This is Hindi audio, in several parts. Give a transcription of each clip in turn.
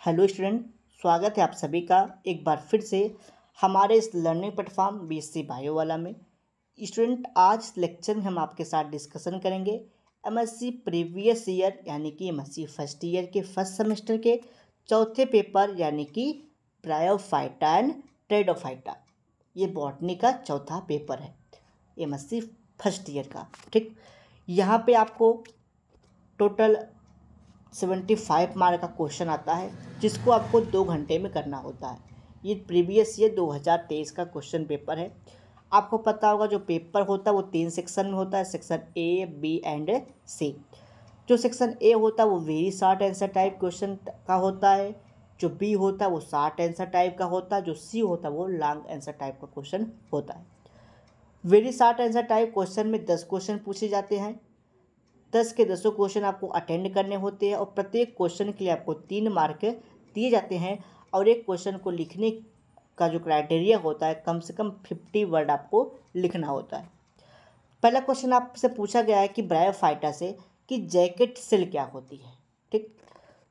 हेलो स्टूडेंट, स्वागत है आप सभी का एक बार फिर से हमारे इस लर्निंग प्लेटफॉर्म बीएससी बायो वाला में। स्टूडेंट, आज लेक्चर में हम आपके साथ डिस्कशन करेंगे एमएससी प्रीवियस ईयर यानी कि एमएससी फर्स्ट ईयर के फर्स्ट सेमेस्टर के चौथे पेपर यानी कि ब्रायोफाइटा एंड टेरिडोफाइटा। ये बॉटनी का चौथा पेपर है एमएससी फर्स्ट ईयर का। ठीक, यहाँ पे आपको टोटल 75 मार्क का क्वेश्चन आता है जिसको आपको 2 घंटे में करना होता है। ये प्रीवियस ईयर 2023 का क्वेश्चन पेपर है। आपको पता होगा जो पेपर होता है वो 3 सेक्शन में होता है, सेक्शन ए, बी एंड सी। जो सेक्शन ए होता है वो very short answer type question का होता है, जो बी होता है वो शॉर्ट आंसर टाइप का होता है, जो सी होता है वो लॉन्ग आंसर टाइप का क्वेश्चन होता है। Very short answer type question में 10 क्वेश्चन पूछे जाते हैं। 10 के 10 क्वेश्चन आपको अटेंड करने होते हैं और प्रत्येक क्वेश्चन के लिए आपको 3 मार्क दिए जाते हैं। और एक क्वेश्चन को लिखने का जो क्राइटेरिया होता है कम से कम 50 वर्ड आपको लिखना होता है। पहला क्वेश्चन आपसे पूछा गया है कि ब्रायोफाइटा से कि जैकेट सेल क्या होती है। ठीक,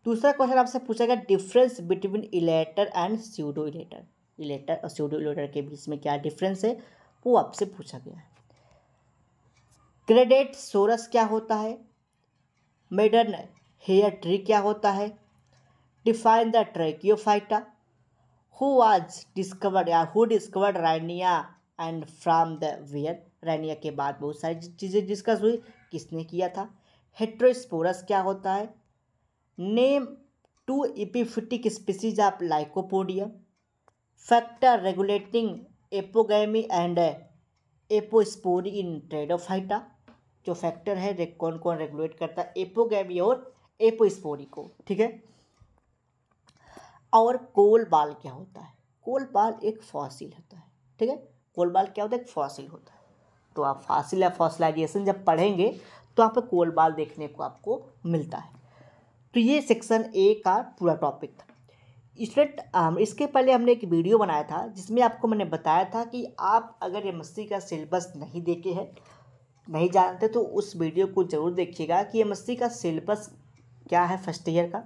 दूसरा क्वेश्चन आपसे पूछा गया difference between elater and pseudo elater. Elater और स्यूडो इलेटर के बीच में क्या डिफरेंस है वो आपसे पूछा गया है। ग्रेडेट सोरस क्या होता है, मेडर्न हेयर ट्री क्या होता है, define the Tracheophyta, who was discovered या who discovered Rhynia and from the where. Rhynia के बाद बहुत सारी चीज़ें डिस्कस हुई, किसने किया था। हेट्रोस्पोरस क्या होता है, name 2 epiphytic species of lycopodium, factor regulating apogamy and apospory in pteridophyta. जो फैक्टर है कौन कौन रेगुलेट करता है एपोगैमी और एपोस्पोरी को। ठीक है, और कोल बाल क्या होता है। कोल बाल एक फॉसिल होता है। ठीक है, कोल बाल क्या होता है, एक फॉसिल होता है। तो आप फॉसिल या फॉसिलाइजेशन जब पढ़ेंगे तो आप कोल बाल देखने को आपको मिलता है। तो ये सेक्शन ए का पूरा टॉपिक था। स्टूडेंट, इसके पहले हमने एक वीडियो बनाया था जिसमें आपको मैंने बताया था कि आप अगर एमएससी का सिलेबस नहीं देखे हैं, नहीं जानते, तो उस वीडियो को ज़रूर देखिएगा कि एमएससी का सिलेबस क्या है फर्स्ट ईयर का।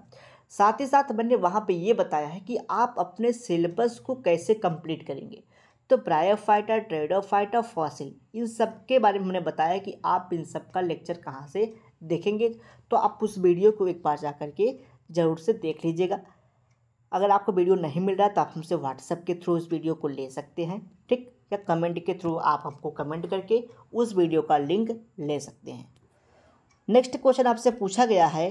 साथ ही साथ मैंने वहाँ पे ये बताया है कि आप अपने सिलेबस को कैसे कंप्लीट करेंगे। तो ब्रायोफाइटा, टेरिडोफाइटा, फॉसिल, इन सब के बारे में हमने बताया कि आप इन सब का लेक्चर कहाँ से देखेंगे। तो आप उस वीडियो को एक बार जा कर के ज़रूर से देख लीजिएगा। अगर आपको वीडियो नहीं मिल रहा तो आप हमसे व्हाट्सएप के थ्रू उस वीडियो को ले सकते हैं। ठीक, या कमेंट के थ्रू आप हमको कमेंट करके उस वीडियो का लिंक ले सकते हैं। नेक्स्ट क्वेश्चन आपसे पूछा गया है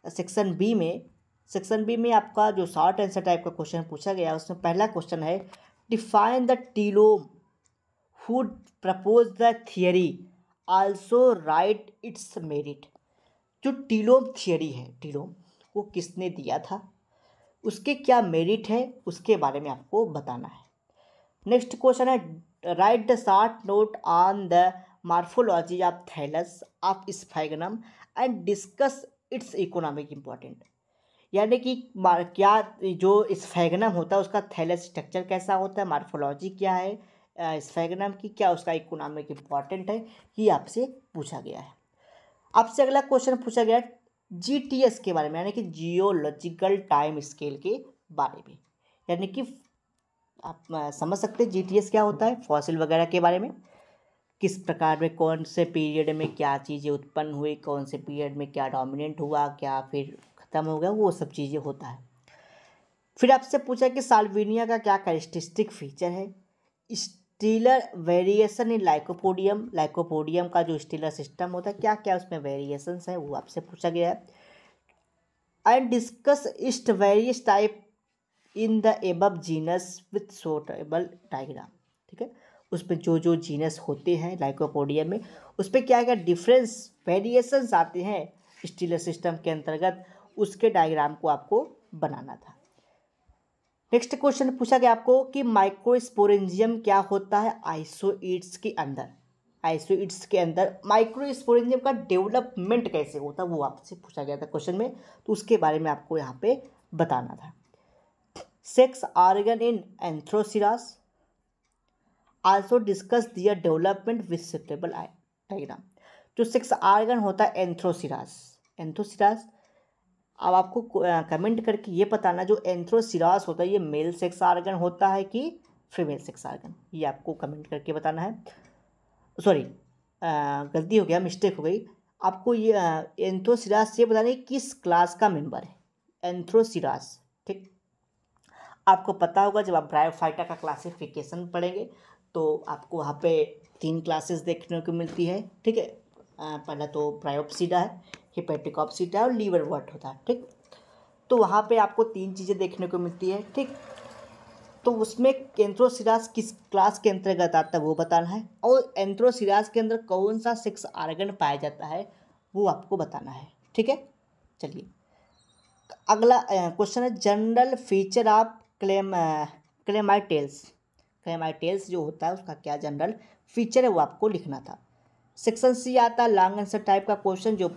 सेक्शन बी में। सेक्शन बी में आपका जो शॉर्ट आंसर टाइप का क्वेश्चन पूछा गया है उसमें पहला क्वेश्चन है define the telome who propose the theory also write its merit. जो टीलोम थियरी है, टीलोम वो किसने दिया था, उसके क्या मेरिट है, उसके बारे में आपको बताना है। नेक्स्ट क्वेश्चन है write the short note on the morphology of thallus of Sphagnum and discuss its economic important. यानी कि क्या जो स्फैगनम होता है उसका थैलस स्ट्रक्चर कैसा होता है, मॉर्फोलॉजी क्या है स्फैगनम की, क्या उसका इकोनॉमिक इम्पोर्टेंट है, ये आपसे पूछा गया है। आपसे अगला क्वेश्चन पूछा गया जीटीएस के बारे में, यानी कि जियोलॉजिकल टाइम स्केल के बारे में। यानी कि आप समझ सकते हैं जीटीएस क्या होता है, फॉसिल वगैरह के बारे में, किस प्रकार में कौन से पीरियड में क्या चीज़ें उत्पन्न हुई, कौन से पीरियड में क्या डोमिनेंट हुआ, क्या फिर ख़त्म हो गया, वो सब चीज़ें होता है। फिर आपसे पूछा कि साल्विनिया का क्या कैरेक्टरिस्टिक फीचर है, stealer variation in lycopodium, lycopodium का जो स्टीलर सिस्टम होता है क्या क्या उसमें वेरिएशंस है वो आपसे पूछा गया है। And discuss east various type in the above genus with suitable diagram. ठीक है, उस पर जो जो जीनस होते हैं लाइकोपोडियम में उस पर क्या क्या डिफरेंस वेरिएशंस आते हैं स्टीलर सिस्टम के अंतर्गत, उसके डायग्राम को आपको बनाना था। नेक्स्ट क्वेश्चन पूछा गया आपको कि माइक्रोस्पोरेंजियम क्या होता है आइसोइड्स के अंदर। आइसोइड्स के अंदर माइक्रोस्पोरेंजियम का डेवलपमेंट कैसे होता है वो आपसे पूछा गया था क्वेश्चन में, तो उसके बारे में आपको यहाँ पे बताना था। Sex organ in Anthoceros, also discuss their development with suitable diagram. जो सेक्स ऑर्गन होता है एंथ्रोसिरास, एंथ्रोसिरास अब आपको कमेंट करके ये बताना जो एंथ्रोसिरास होता है ये मेल सेक्स आर्गन होता है कि फीमेल सेक्स आर्गन, ये आपको कमेंट करके बताना है। सॉरी गलती हो गया, मिस्टेक हो गई। आपको ये एंथ्रोसिरास ये बताना है किस क्लास का मेंबर है एंथ्रोसिरास। ठीक, आपको पता होगा जब आप ब्रायोफाइटा का क्लासिफिकेशन पढ़ेंगे तो आपको वहाँ पे 3 क्लासेस देखने को मिलती है। ठीक है, पहला तो ब्रायोप्सिडा है, हिपेटिकोप्सिडा है और लीवरवर्ट होता है। ठीक, तो वहाँ पे आपको 3 चीज़ें देखने को मिलती है। ठीक, तो उसमें एंथ्रोसिरास किस क्लास के अंतर्गत आता है वो बताना है, और एंथ्रोसिरास के अंदर कौन सा सेक्स आर्गन पाया जाता है वो आपको बताना है। ठीक है, चलिए अगला क्वेश्चन है जनरल फीचर ऑफ क्लेमाइटेल्स। क्लेमाइटेल्स जो होता है उसका क्या जनरल फीचर है वो आपको लिखना था। सेक्शन सी आता है लॉन्ग आंसर टाइप का क्वेश्चन, जो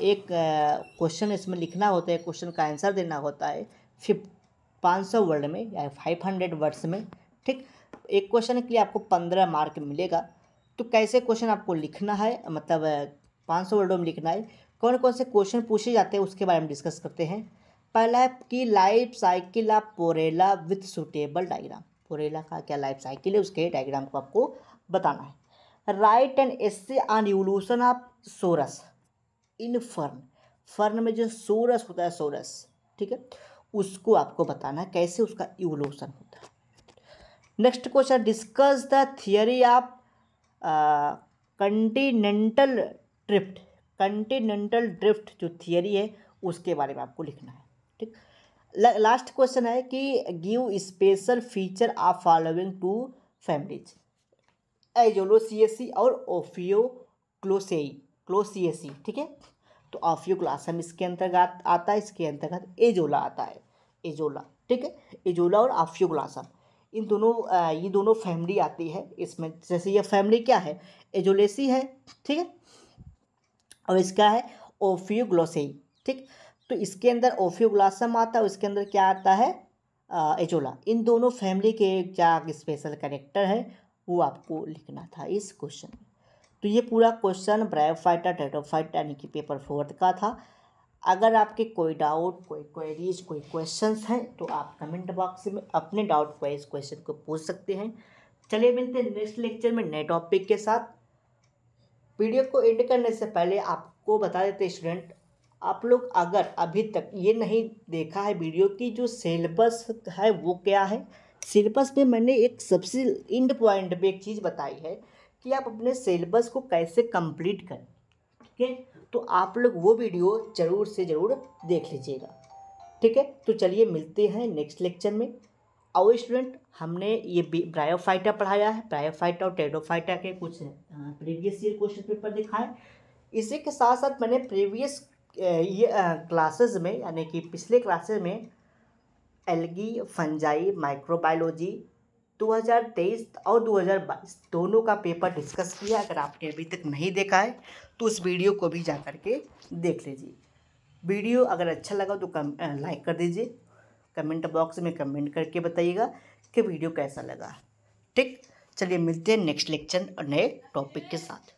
एक क्वेश्चन इसमें लिखना होता है, क्वेश्चन का आंसर देना होता है 500 वर्ड में या 500 वर्ड्स में। ठीक, एक क्वेश्चन के लिए आपको 15 मार्क मिलेगा। तो कैसे क्वेश्चन आपको लिखना है, मतलब 500 वर्डों में लिखना है, कौन कौन से क्वेश्चन पूछे जाते हैं उसके बारे में डिस्कस करते हैं। पहला है कि life cycle of Porella with suitable diagram. Porella का क्या लाइफ साइकिल है उसके डायग्राम को आपको बताना है। Write an essay on evolution of sorus in fern. Fern में जो सोरस होता है, सोरस, ठीक है, उसको आपको बताना है कैसे उसका इवोल्यूशन होता है। Next question discuss the theory of Continental drift. Continental drift जो थियरी है उसके बारे में आपको लिखना है। ठीक, लास्ट क्वेश्चन है कि give special feature of following 2 families Azollaceae और ओफियोक्लोसिएसी। ठीक है, तो ओफियोक्लासम इसके अंतर्गत आता है, इसके अंतर्गत एजोला आता है, एजोला। ठीक है, एजोला और ओफियोक्लासम इन दोनों ये दोनों फैमिली आती है इसमें। जैसे ये फैमिली क्या है, एजोलेसी है, ठीक है, और इसका है ओफियोग्लोसेई। ठीक, तो इसके अंदर ओफियोग्लासम आता है, इसके अंदर क्या आता है, एजोला। इन दोनों फैमिली के क्या स्पेशल कैरेक्टर है वो आपको लिखना था इस क्वेश्चन में। तो ये पूरा क्वेश्चन ब्रायोफाइटा टेट्राफाइटा यानी कि पेपर 4 का था। अगर आपके कोई डाउट, कोई क्वेरीज, कोई क्वेश्चंस हैं तो आप कमेंट बॉक्स में अपने डाउट को इस क्वेश्चन को पूछ सकते हैं। चलिए मिलते हैं नेक्स्ट लेक्चर में नए टॉपिक के साथ। वीडियो को एंड करने से पहले आपको बता देते स्टूडेंट, आप लोग अगर अभी तक ये नहीं देखा है वीडियो की जो सिलेबस है वो क्या है, सिलेबस में मैंने एक सबसे एंड पॉइंट पे एक चीज़ बताई है कि आप अपने सिलेबस को कैसे कंप्लीट करें। ठीक है, तो आप लोग वो वीडियो ज़रूर से ज़रूर देख लीजिएगा। ठीक है, तो चलिए मिलते हैं नेक्स्ट लेक्चर में। और स्टूडेंट हमने ये ब्रायोफाइटा पढ़ाया है, ब्रायोफाइटा और टेडोफाइटा के कुछ प्रीवियस ईयर क्वेश्चन पेपर दिखाएं। इसी के साथ साथ मैंने प्रीवियस ये क्लासेस में यानी कि पिछले क्लासेस में एल्गी, फंजाई, माइक्रोबायोलॉजी 2023 और 2022 दोनों का पेपर डिस्कस किया। अगर आपने अभी तक नहीं देखा है तो उस वीडियो को भी जा करके देख लीजिए। वीडियो अगर अच्छा लगा तो लाइक कर दीजिए, कमेंट बॉक्स में कमेंट करके बताइएगा कि वीडियो कैसा लगा। ठीक, चलिए मिलते हैं नेक्स्ट लेक्चर और नए टॉपिक के साथ।